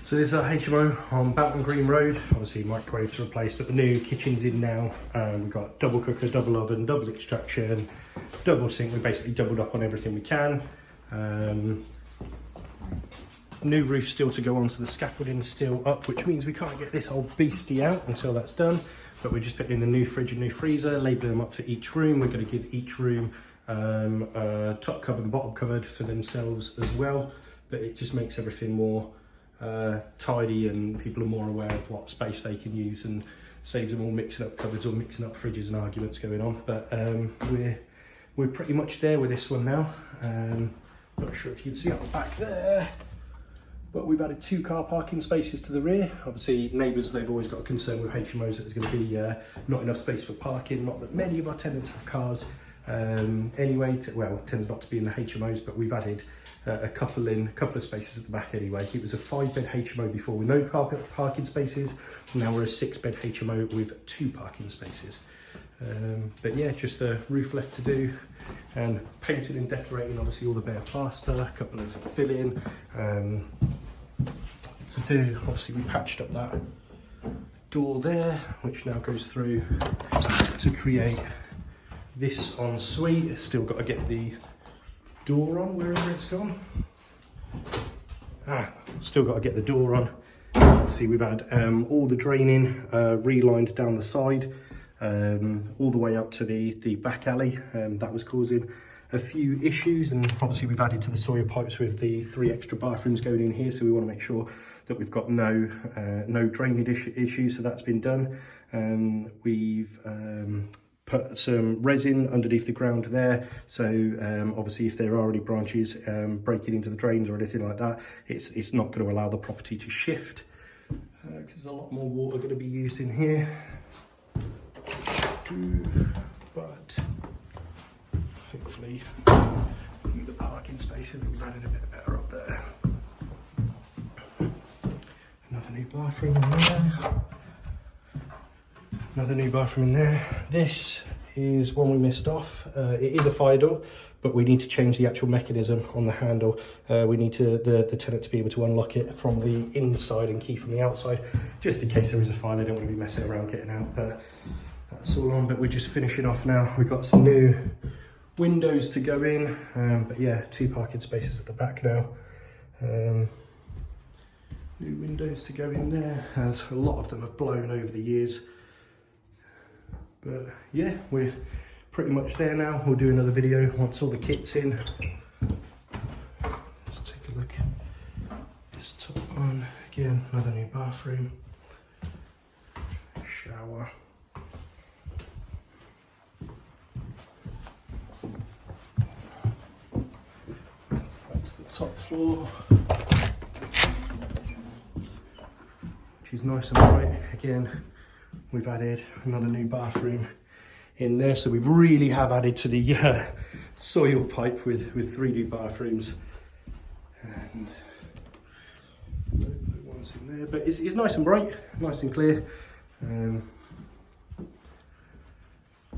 So this is our HMO on Boughton Green Road. Obviously microwave to replace, but the new kitchen's in now. We've got double cooker, double oven, double extraction, double sink. We basically doubled up on everything we can. New roof still to go on, so the scaffolding still up, which means we can't get this whole beastie out until that's done. But we're just putting in the new fridge and new freezer, labeling them up for each room. We're going to give each room top cupboard and bottom cupboard for themselves as well. But it just makes everything more tidy, and people are more aware of what space they can use, and saves them all mixing up cupboards or mixing up fridges and arguments going on. But we're pretty much there with this one now. Not sure if you can see up the back there, but we've added 2 car parking spaces to the rear. Obviously neighbours, they've always got a concern with HMOs that there's going to be not enough space for parking. Not that many of our tenants have cars anyway, well, it tends not to be in the HMOs, but we've added a couple of spaces at the back anyway. It was a 5-bed HMO before with no parking spaces. Now we're a 6-bed HMO with 2 parking spaces. But yeah, just the roof left to do, and painting and decorating, obviously all the bare plaster, a couple of fill-in to do. Obviously we patched up that door there, which now goes through to create this ensuite. Still got to get the door on wherever it's gone. Still got to get the door on. See, we've had all the draining relined down the side, all the way up to the back alley. That was causing a few issues, and obviously we've added to the Sawyer pipes with the 3 extra bathrooms going in here, so we want to make sure that we've got no drainage issues. So that's been done. We've put some resin underneath the ground there, so obviously if there are any branches breaking into the drains or anything like that, it's not going to allow the property to shift, because there's a lot more water going to be used in here. But hopefully the parking spaces, we've added a bit better up there. Another new bathroom in there. Another new bathroom in there. This is one we missed off. It is a fire door, but we need to change the actual mechanism on the handle. We need the tenant to be able to unlock it from the inside and key from the outside, just in case there is a fire. They don't want to be messing around getting out. But that's all on, but we're just finishing off now. We've got some new windows to go in, but yeah, 2 parking spaces at the back now. New windows to go in there, as a lot of them have blown over the years. But yeah, we're pretty much there now. We'll do another video once all the kit's in. Let's take a look. This top one, again, another new bathroom, shower. That's the top floor, which is nice and bright. Again, we've added another new bathroom in there, so we've really have added to the soil pipe with 3 new bathrooms, and no ones in there, but it's nice and bright, nice and clear.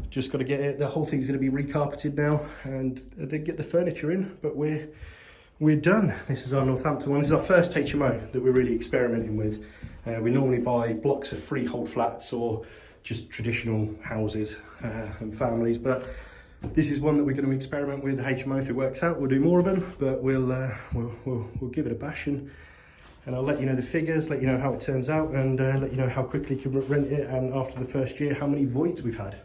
Just got to get it, the whole thing's going to be recarpeted now, and they get the furniture in, but we're done. This is our Northampton one. This is our first HMO that we're really experimenting with. We normally buy blocks of freehold flats or just traditional houses and families, but this is one that we're going to experiment with. HMO, if it works out, we'll do more of them, but we'll give it a bash, and I'll let you know the figures, let you know how it turns out, and let you know how quickly you can rent it, and after the first year, how many voids we've had.